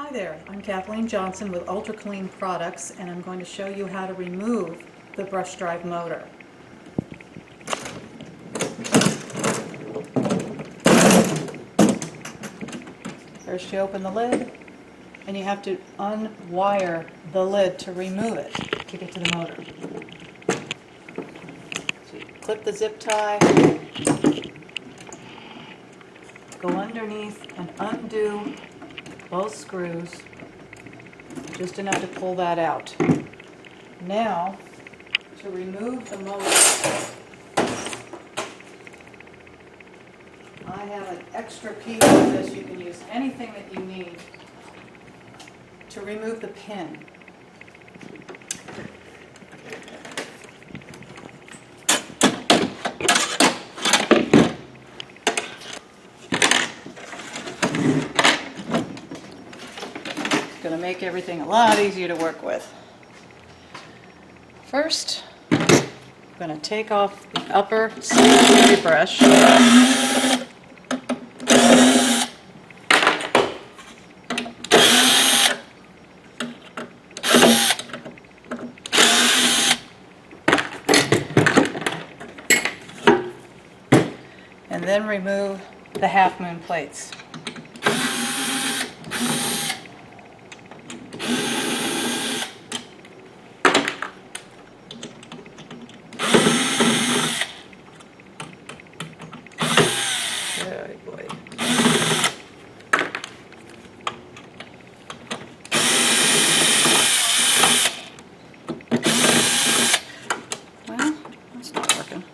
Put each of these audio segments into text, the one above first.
Hi there, I'm Kathleen Johnson with UltraClean Products, and I'm going to show you how to remove the brush drive motor. First you open the lid, and you have to unwire the lid to remove it to get to the motor. So you clip the zip tie, go underneath and undo both screws, just enough to pull that out. Now, to remove the motor, I have an extra piece of this. You can use anything that you need to remove the pin. It's going to make everything a lot easier to work with. First, I'm going to take off the upper secondary brush. And then remove the half moon plates. Good boy. Well, that's not working.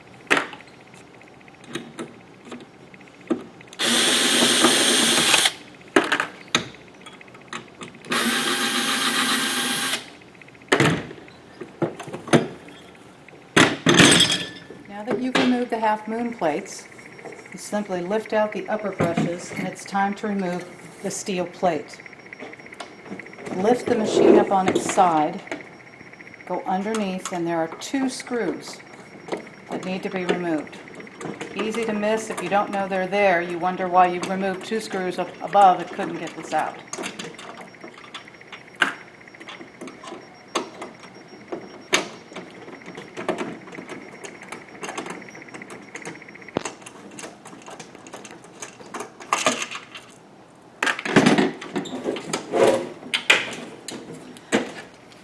Now that you've removed the half moon plates, you simply lift out the upper brushes, and it's time to remove the steel plate. Lift the machine up on its side, go underneath, and there are two screws that need to be removed. Easy to miss. If you don't know they're there, you wonder why you removed two screws up above and couldn't get this out.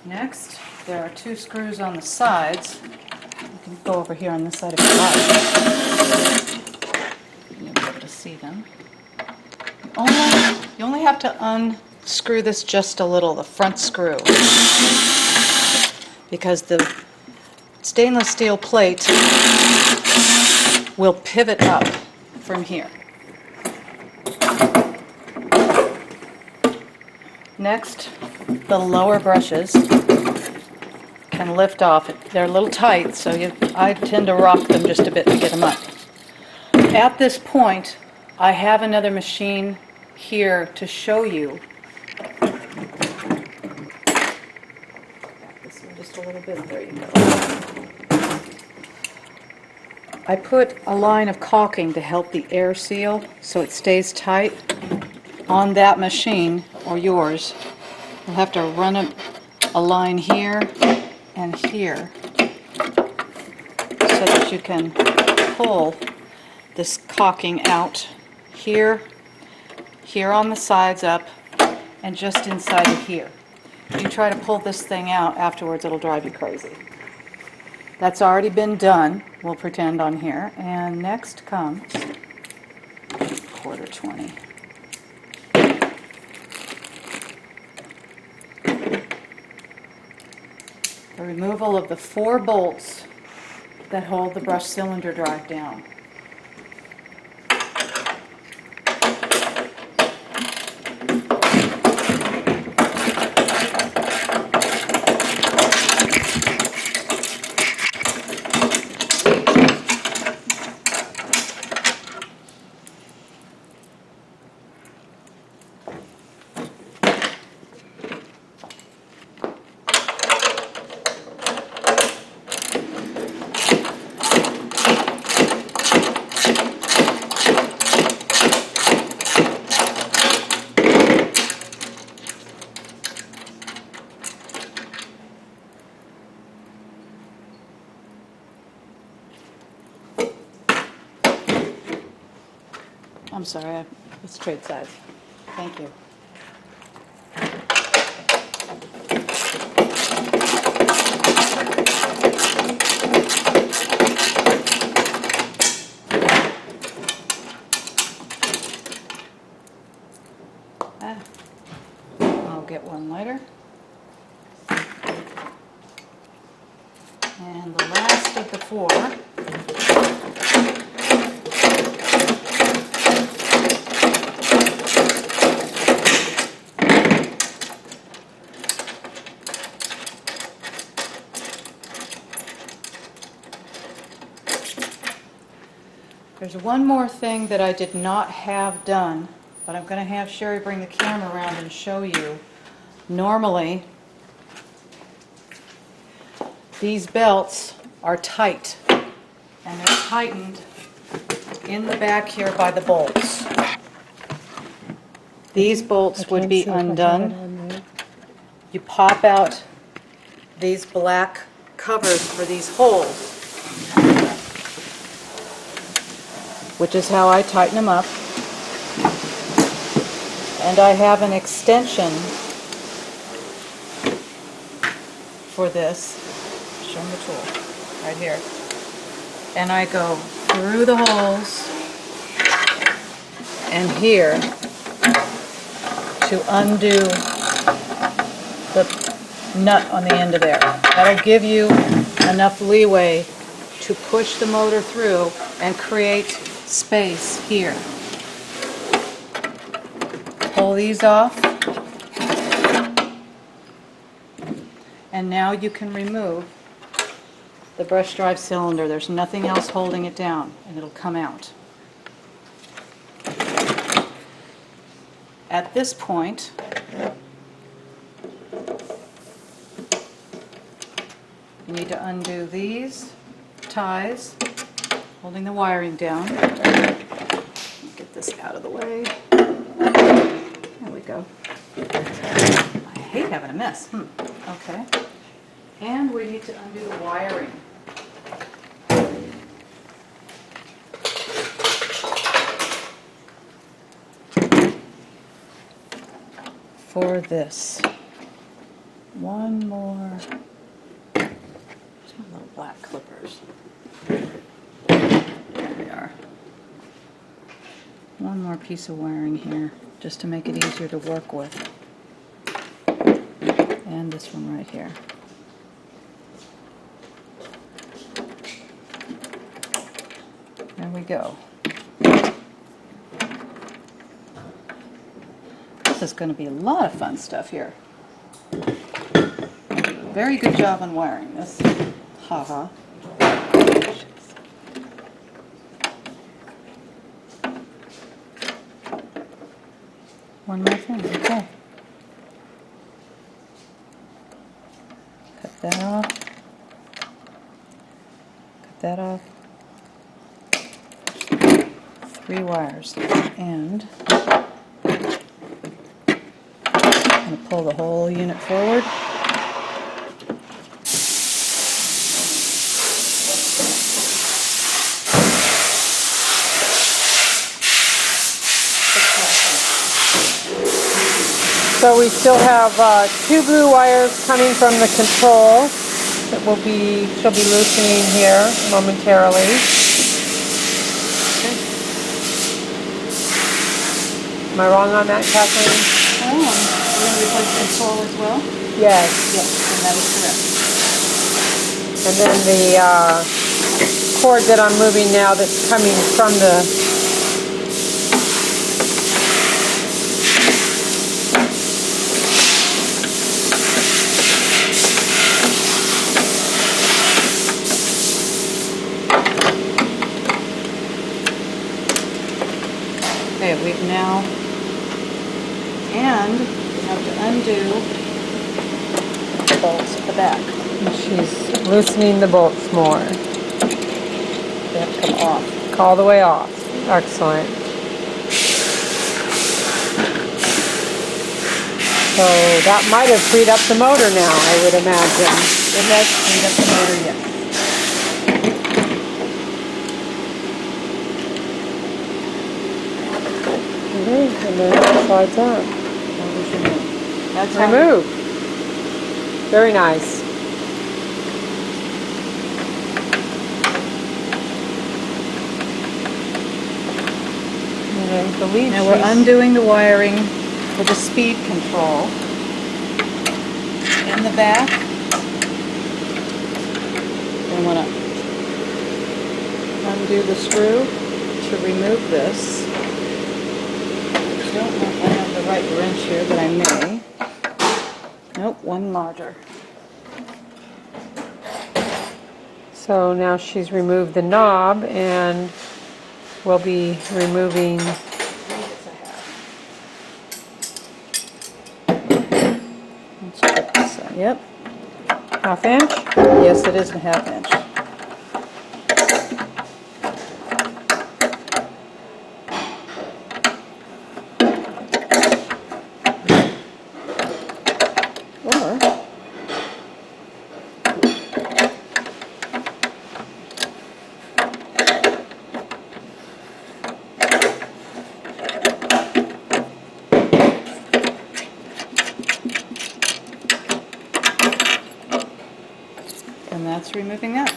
Next, there are two screws on the sides. You can go over here on this side if you like. You'll be able to see them. You only have to unscrew this just a little, the front screw, because the stainless steel plate will pivot up from here. Next, the lower brushes can lift off. They're a little tight, so I tend to rock them just a bit to get them up. At this point, I have another machine here to show you. Back this one just a little bit. There you go. I put a line of caulking to help the air seal so it stays tight. On that machine, or yours, you'll have to run a line here and here so that you can pull this caulking out here, here on the sides up, and just inside of here. If you try to pull this thing out afterwards, it'll drive you crazy. That's already been done, we'll pretend, on here. And next comes 1/4 the removal of the 4 bolts that hold the brush cylinder drive down. I'm sorry, let's trade sides. Thank you. I'll get one lighter. And the last of the four. There's one more thing that I did not have done, but I'm going to have Sherry bring the camera around and show you. Normally, these belts are tight, and they're tightened in the back here by the bolts. These bolts would be undone. You pop out these black covers for these holes, which is how I tighten them up. And I have an extension for this. Show them the tool right here. And I go through the holes and here to undo the nut on the end of there. That'll give you enough leeway to push the motor through and create space here. Pull these off, and now you can remove the brush drive cylinder. There's nothing else holding it down, and it'll come out. At this point, you need to undo these ties, holding the wiring down. Get this out of the way. There we go. I hate having a mess. Okay. And we need to undo the wiring. For this. One more. There's my little black clippers. There they are. One more piece of wiring here, just to make it easier to work with. And this one right here. There we go. This is going to be a lot of fun stuff here. Very good job on wiring this. Haha. One more thing, okay. Cut that off. Cut that off. 3 wires. And I'm going to pull the whole unit forward. So we still have 2 blue wires coming from the control that she'll be loosening here momentarily. Okay. Am I wrong on that, Kathleen? Oh, we're going to replace the control as well? Yes. Yes, and that is correct. And then the cord that I'm moving now that's coming from the Okay, we've now, and we have to undo the bolts at the back. and she's loosening the bolts more. They have to come off. All the way off. Excellent. So that might have freed up the motor now, I would imagine. It has freed up the motor, yes. And then slides out. That's how Remove. Very nice. And I believe Now we're she's- undoing the wiring for the speed control. In the back, I want to undo the screw to remove this. I don't know if I have the right wrench here, but I may. Nope, one larger. So now she's removed the knob and we'll be removing Let's check this out. Yep, 1/2 inch. yes, it is a 1/2 inch. Or and that's removing that.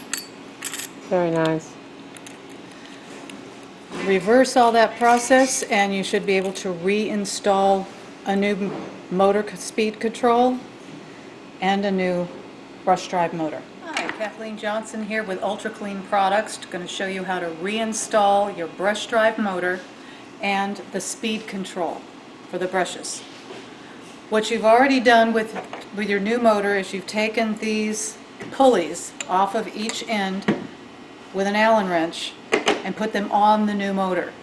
Very nice. Reverse all that process and you should be able to reinstall a new motor speed control and a new brush drive motor. Hi, Kathleen Johnson here with UltraClean Products. Going to show you how to reinstall your brush drive motor and the speed control for the brushes. What you've already done with your new motor is you've taken these pulleys off of each end with an Allen wrench and put them on the new motor.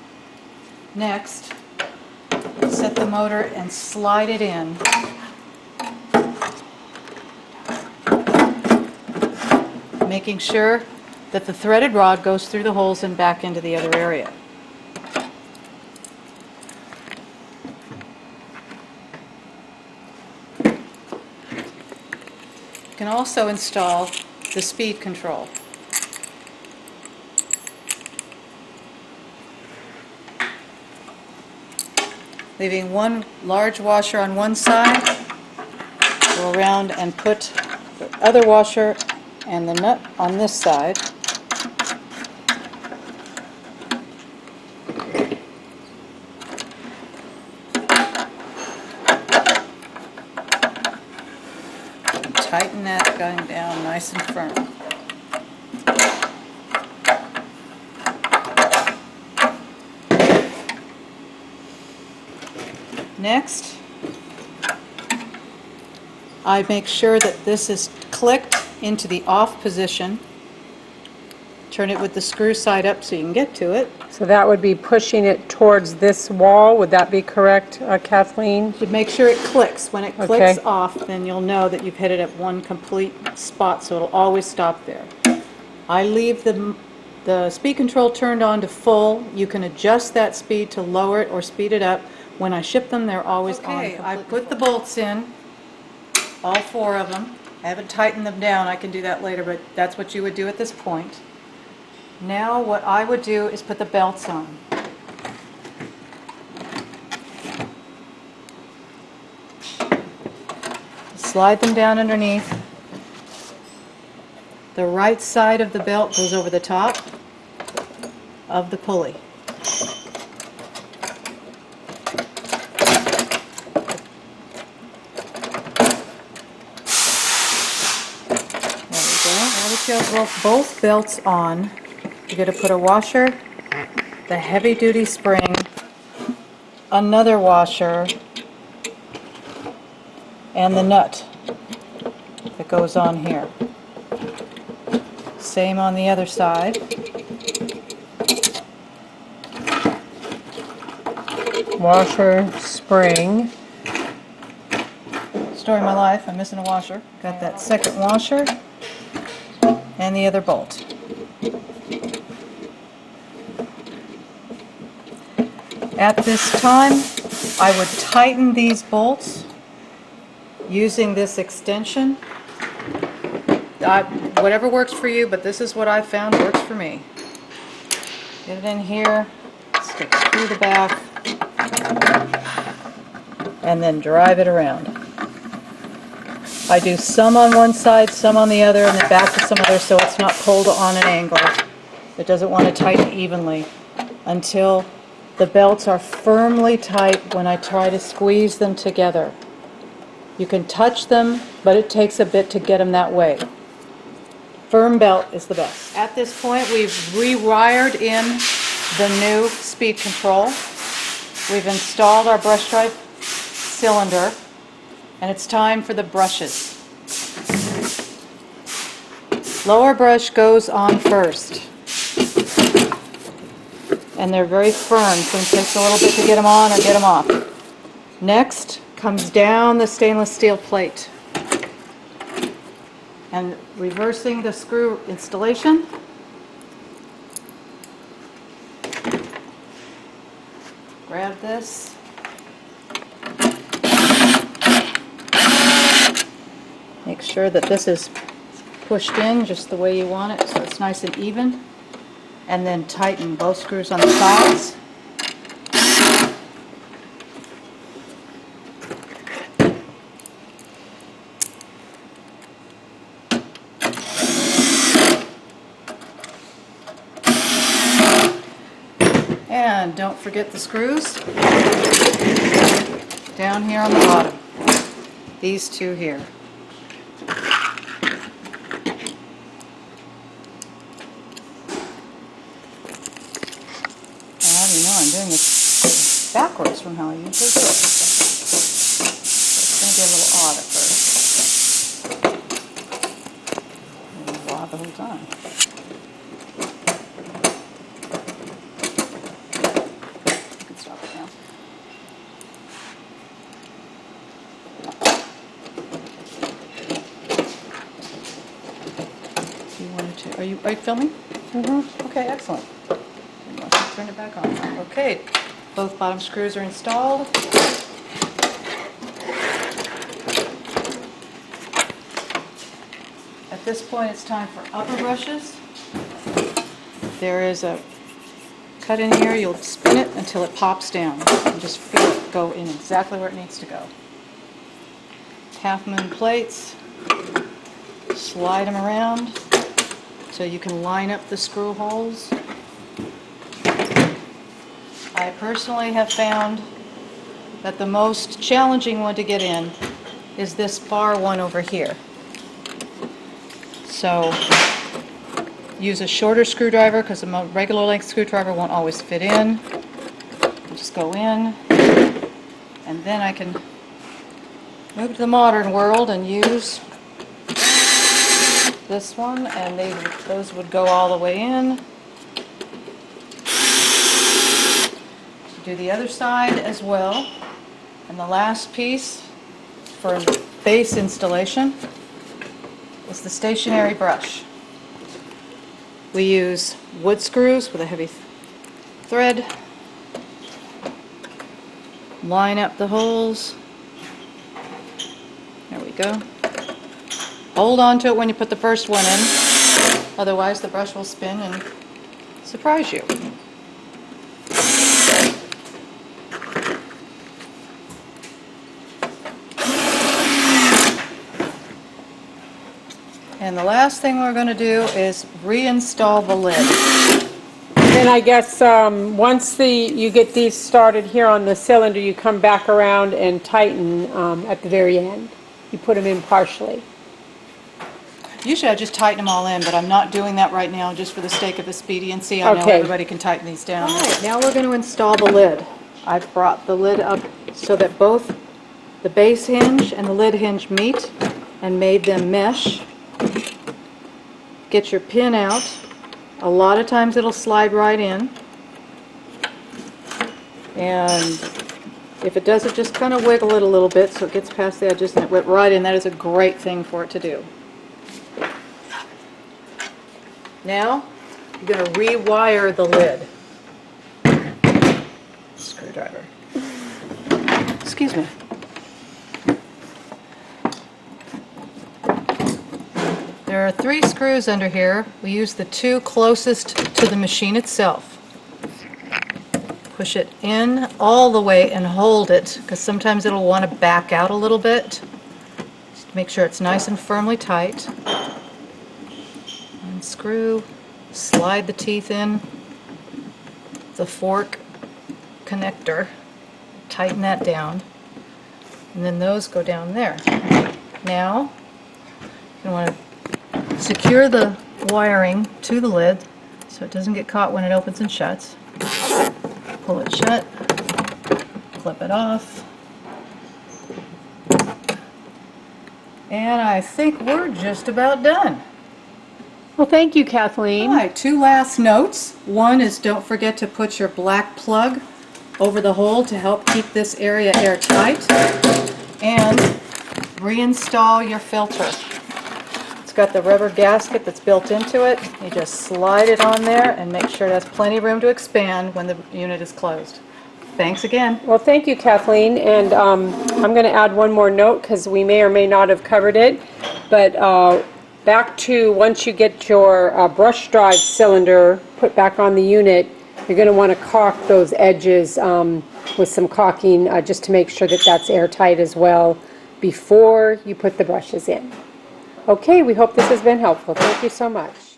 Next, set the motor and slide it in. Making sure that the threaded rod goes through the holes and back into the other area. You can also install the speed control. Leaving one large washer on one side, go around and put the other washer and the nut on this side. Tighten that going down nice and firm. Next, I make sure that this is clicked into the off position. Turn it with the screw side up so you can get to it. So that would be pushing it towards this wall. Would that be correct, Kathleen? You make sure it clicks. When it Okay. clicks off, then you'll know that you've hit it at one complete spot, so it'll always stop there. I leave the speed control turned on to full. You can adjust that speed to lower it or speed it up. When I ship them, they're always on. Okay, I put the bolts in, all 4 of them. I haven't tightened them down. I can do that later, but that's what you would do at this point. Now what I would do is put the belts on. Slide them down underneath. The right side of the belt goes over the top of the pulley. Now that you have both belts on, you're going to put a washer, the heavy-duty spring, another washer, and the nut that goes on here. Same on the other side. Washer, spring. Story of my life, I'm missing a washer. Got that second washer and the other bolt. At this time, I would tighten these bolts using this extension. Whatever works for you, but this is what I found works for me. Get it in here, stick through the back. and then drive it around. I do some on one side, some on the other, and then back to some other so it's not pulled on an angle. It doesn't want to tighten evenly until the belts are firmly tight when I try to squeeze them together. You can touch them, but it takes a bit to get them that way. Firm belt is the best. At this point, we've rewired in the new speed control. We've installed our brush drive cylinder, and it's time for the brushes. Lower brush goes on first, and they're very firm, so it takes a little bit to get them on or get them off. Next comes down the stainless steel plate, and reversing the screw installation. Grab this. Make sure that this is pushed in just the way you want it so it's nice and even. And then tighten both screws on the sides. And don't forget the screws down here on the bottom. These two here. I'm doing this backwards from how I usually do it. So it's going to be a little odd at first. And odd the whole time. You can stop it now. You wanted to? Are you filming? Mm-hmm. Okay, excellent. Turn it back on. Okay, both bottom screws are installed. At this point, it's time for upper brushes. There is a cut in here. You'll spin it until it pops down. And just feel it go in exactly where it needs to go. Half moon plates. Slide them around so you can line up the screw holes. I personally have found that the most challenging one to get in is this far one over here. So use a shorter screwdriver because a regular length screwdriver won't always fit in. Just go in, and then I can move to the modern world and use this one, and those would go all the way in. Do the other side as well. And the last piece for base installation is the stationary brush. We use wood screws with a heavy thread. Line up the holes. There we go. Hold on to it when you put the first one in, otherwise the brush will spin and surprise you. And the last thing we're going to do is reinstall the lid. Then I guess once you get these started here on the cylinder, you come back around and tighten at the very end. You put them in partially. Usually I just tighten them all in, but I'm not doing that right now just for the sake of expediency. I know everybody can tighten these down. All right, now we're going to install the lid. I've brought the lid up so that both the base hinge and the lid hinge meet and made them mesh. Get your pin out. A lot of times it'll slide right in. And if it doesn't, just kind of wiggle it a little bit so it gets past the edges and it went right in. That is a great thing for it to do. Now, you're going to rewire the lid. Screwdriver. Excuse me. There are 3 screws under here. We use the 2 closest to the machine itself. push it in all the way and hold it, because sometimes it'll want to back out a little bit. Just make sure it's nice and firmly tight. Unscrew, slide the teeth in, the fork connector, tighten that down, and then those go down there. Now, you want to secure the wiring to the lid so it doesn't get caught when it opens and shuts. Pull it shut, clip it off, and I think we're just about done. Well, thank you, Kathleen. All right, two last notes. One is don't forget to put your black plug over the hole to help keep this area airtight, and reinstall your filter. It's got the rubber gasket that's built into it. You just slide it on there and make sure it has plenty of room to expand when the unit is closed. Thanks again. Well, thank you, Kathleen. And I'm going to add one more note because we may or may not have covered it. But back to once you get your brush drive cylinder put back on the unit, you're going to want to caulk those edges with some caulking just to make sure that that's airtight as well before you put the brushes in. Okay, we hope this has been helpful. Thank you so much.